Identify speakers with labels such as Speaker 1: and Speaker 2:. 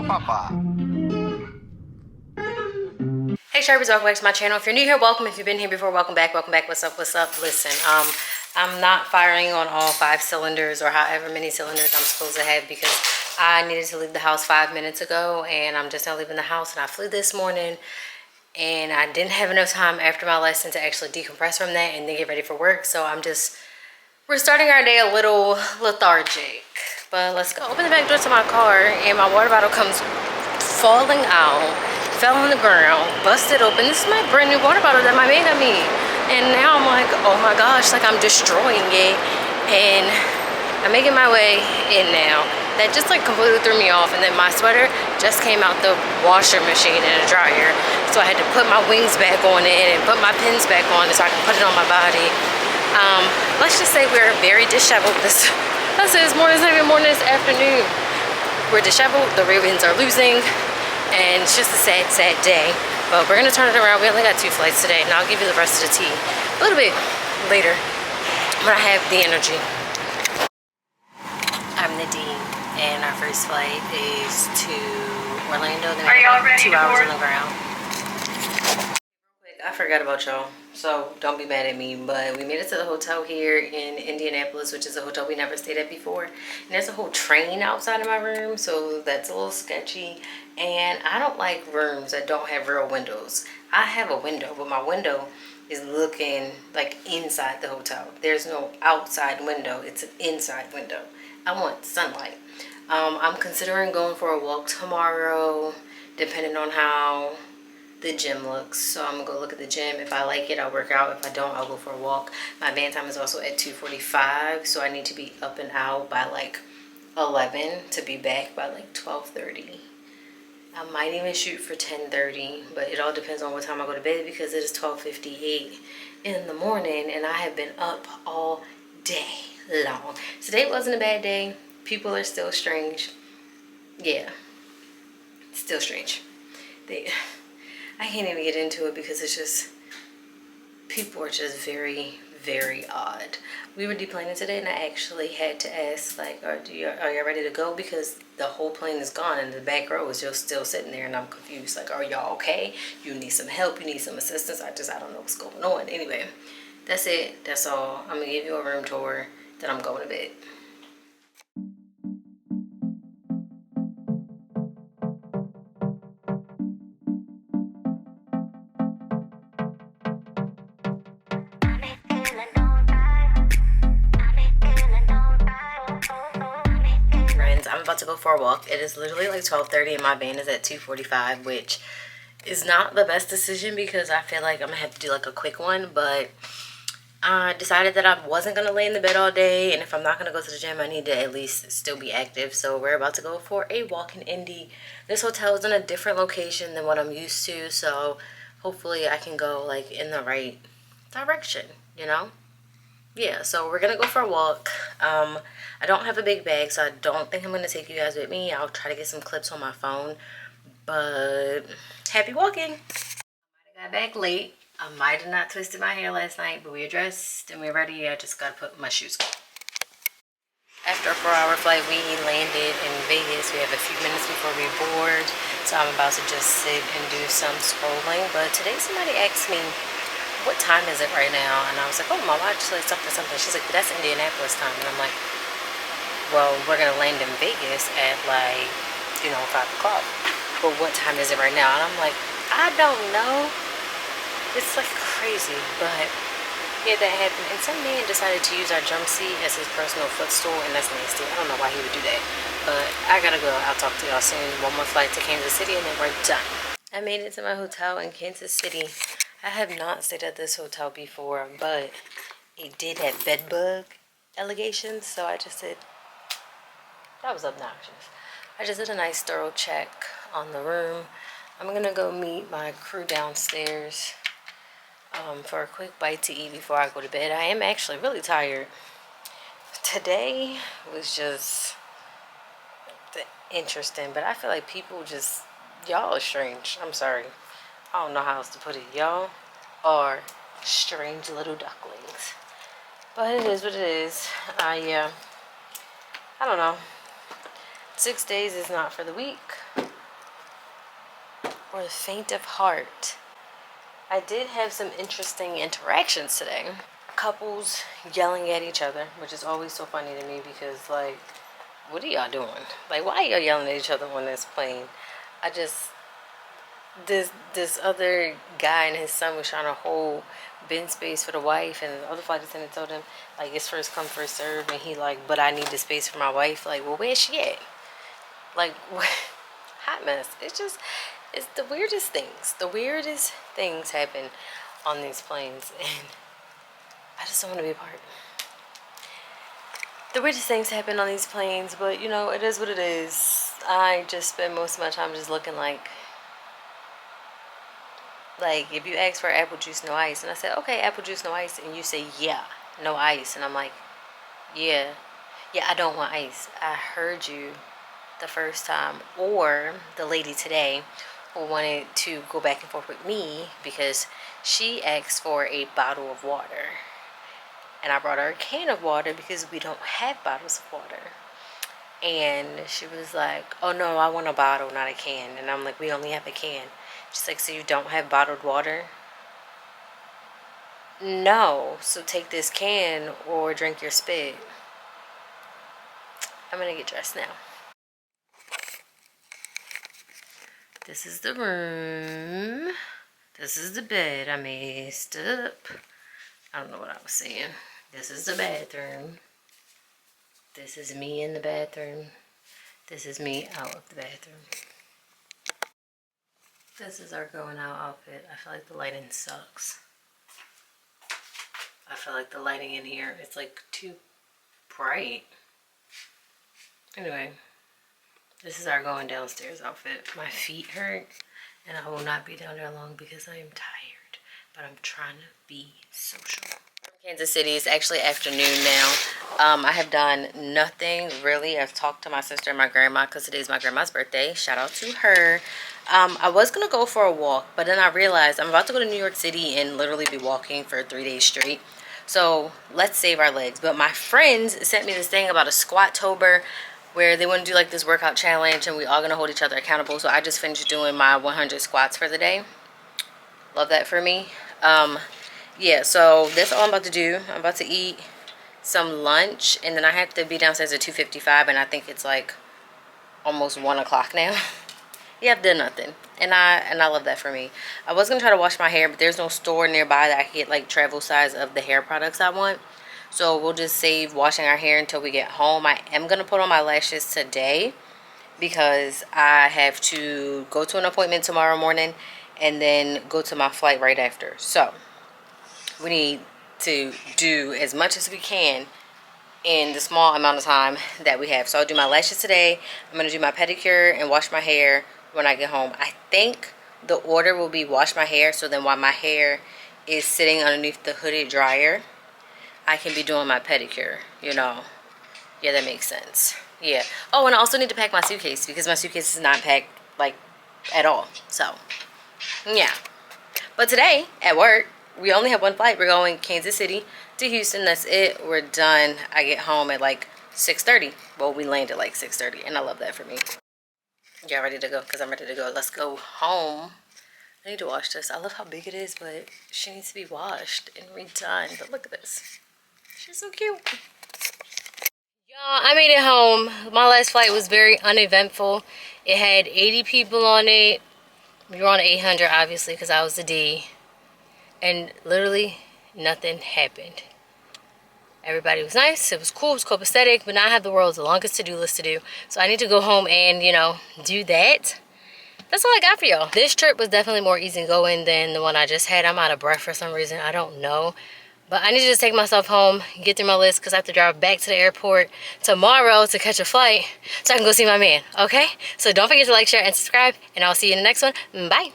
Speaker 1: Hey Sharpies, welcome back to my channel. If you're new here, welcome. If you've been here before, welcome back. Welcome back. What's up? What's up? Listen, I'm not firing on all 5 cylinders or however many cylinders I'm supposed to have because I needed to leave the house 5 minutes ago and I'm just now leaving the house, and I flew this morning and I didn't have enough time after my lesson to actually decompress from that and then get ready for work. So we're starting our day a little lethargic, but let's go. Open the back door to my car and my water bottle comes falling out, fell on the ground, busted open. This is my brand new water bottle that my maid got me. And now I'm like, oh my gosh, like I'm destroying it. And I'm making my way in now. That just like completely threw me off. And then my sweater just came out the washer machine in a dryer. So I had to put my wings back on it and put my pins back on it so I can put it on my body. Let's just say we're very disheveled this morning, this afternoon. We're disheveled, the Ravens are losing, and it's just a sad, sad day. But we're gonna turn it around. We only got 2 flights today, and I'll give you the rest of the tea a little bit later when I have the energy. I'm Nadine, and our first flight is to Orlando. Then we have 2 hours on the ground. I forgot about y'all, so don't be mad at me, but we made it to the hotel here in Indianapolis, which is a hotel we never stayed at before. And there's a whole train outside of my room, so that's a little sketchy. And I don't like rooms that don't have real windows. I have a window, but my window is looking like inside the hotel. There's no outside window, it's an inside window. I want sunlight. I'm considering going for a walk tomorrow, depending on how the gym looks. So I'm gonna go look at the gym. If I like it, I'll work out. If I don't, I'll go for a walk. My van time is also at 2:45, so I need to be up and out by like 11 to be back by like 12:30. I might even shoot for 10:30, but it all depends on what time I go to bed because it is 12:58 in the morning and I have been up all day long. Today wasn't a bad day. People are still strange. Yeah, still strange. I can't even get into it because it's just, people are just very, very odd. We were deplaning today and I actually had to ask, like, are you ready to go? Because the whole plane is gone and the back row is just still sitting there and I'm confused. Like, are y'all okay? You need some help? You need some assistance? I don't know what's going on. Anyway, that's it. That's all. I'm going to give you a room tour, then I'm going to bed. I'm about to go for a walk. It is literally like 12:30 and my van is at 2:45, which is not the best decision because I feel like I'm gonna have to do like a quick one, but I decided that I wasn't gonna lay in the bed all day, and if I'm not gonna go to the gym, I need to at least still be active. So we're about to go for a walk in Indy. This hotel is in a different location than what I'm used to, so hopefully I can go like in the right direction, you know? Yeah, so we're gonna go for a walk. I don't have a big bag, so I don't think I'm gonna take you guys with me. I'll try to get some clips on my phone, but happy walking. I got back late. I might have not twisted my hair last night, but we're dressed and we're ready. I just gotta put my shoes on. After a 4-hour flight, we landed in Vegas. We have a few minutes before we board, so I'm about to just sit and do some scrolling. But today somebody asked me, what time is it right now? And I was like, oh, my watch says something. She's like, but that's Indianapolis time. And I'm like, well, we're gonna land in Vegas at like, 5 o'clock. But what time is it right now? And I'm like, I don't know. It's like crazy, but yeah, that happened. And some man decided to use our jump seat as his personal footstool, and that's nasty. I don't know why he would do that. But I gotta go. I'll talk to y'all soon. One more flight to Kansas City and then we're done. I made it to my hotel in Kansas City. I have not stayed at this hotel before, but it did have bed bug allegations, so I just did, that was obnoxious. I just did a nice thorough check on the room. I'm gonna go meet my crew downstairs for a quick bite to eat before I go to bed. I am actually really tired. Today was just interesting, but I feel like people just, y'all are strange. I'm sorry. I don't know how else to put it. Y'all are strange little ducklings. But it is what it is. Yeah. I don't know. 6 days is not for the week. or the faint of heart. I did have some interesting interactions today. Couples yelling at each other, which is always so funny to me because, like, what are y'all doing? Like, why are y'all yelling at each other on this plane? I just, this other guy and his son was trying to hold bin space for the wife, and the other flight attendant told him, like, it's first come, first serve, and he like, but I need the space for my wife. Like, well, where's she at? Like, what? Hot mess. It's the weirdest things. The weirdest things happen on these planes, and I just don't want to be a part. The weirdest things happen on these planes, but you know, it is what it is. I just spend most of my time just looking like if you ask for apple juice, no ice, and I said, okay, apple juice, no ice, and you say, yeah, no ice, and I'm like, yeah, I don't want ice. I heard you the first time. Or the lady today who wanted to go back and forth with me because she asked for a bottle of water, and I brought her a can of water because we don't have bottles of water. And she was like, oh no, I want a bottle, not a can. And I'm like, we only have a can. She's like, so you don't have bottled water? No, so take this can or drink your spit. I'm gonna get dressed now. This is the room. This is the bed. I messed up. I don't know what I was saying. This is the bathroom. This is me in the bathroom. This is me out of the bathroom. This is our going out outfit. I feel like the lighting sucks. I feel like the lighting in here is like too bright. Anyway, this is our going downstairs outfit. My feet hurt and I will not be down there long because I am tired, but I'm trying to be social. Kansas City, is actually afternoon now. I have done nothing really. I've talked to my sister and my grandma because today's my grandma's birthday. Shout out to her. I was gonna go for a walk, but then I realized I'm about to go to New York City and literally be walking for 3 days straight. So let's save our legs. But my friends sent me this thing about a squat-tober where they want to do like this workout challenge and we all gonna hold each other accountable. So I just finished doing my 100 squats for the day. Love that for me. Yeah, so that's all I'm about to do. I'm about to eat some lunch, and then I have to be downstairs at 2:55, and I think it's like almost 1 o'clock now. Yeah, I've done nothing, and I love that for me. I was gonna try to wash my hair, but there's no store nearby that I can get like travel size of the hair products I want. So we'll just save washing our hair until we get home. I am gonna put on my lashes today because I have to go to an appointment tomorrow morning and then go to my flight right after. So we need to do as much as we can in the small amount of time that we have. So I'll do my lashes today. I'm going to do my pedicure and wash my hair when I get home. I think the order will be wash my hair, so then while my hair is sitting underneath the hooded dryer, I can be doing my pedicure, you know. Yeah, that makes sense. Yeah. Oh, and I also need to pack my suitcase because my suitcase is not packed, like, at all. So, yeah. But today, at work, we only have one flight. We're going Kansas City to Houston. That's it. We're done. I get home at like 6:30. Well, we land at like 6:30, and I love that for me. Y'all ready to go? Because I'm ready to go. Let's go home. I need to wash this. I love how big it is, but she needs to be washed and redone. But look at this. She's so cute. Y'all, I made it home. My last flight was very uneventful. It had 80 people on it. We were on 800, obviously, because I was the D. And literally nothing happened. Everybody was nice. It was cool. It was copacetic. But now I have the world's longest to-do list to do. So I need to go home and, you know, do that. That's all I got for y'all. This trip was definitely more easygoing than the one I just had. I'm out of breath for some reason. I don't know. But I need to just take myself home, get through my list, because I have to drive back to the airport tomorrow to catch a flight so I can go see my man, okay? So don't forget to like, share, and subscribe, and I'll see you in the next one. Bye.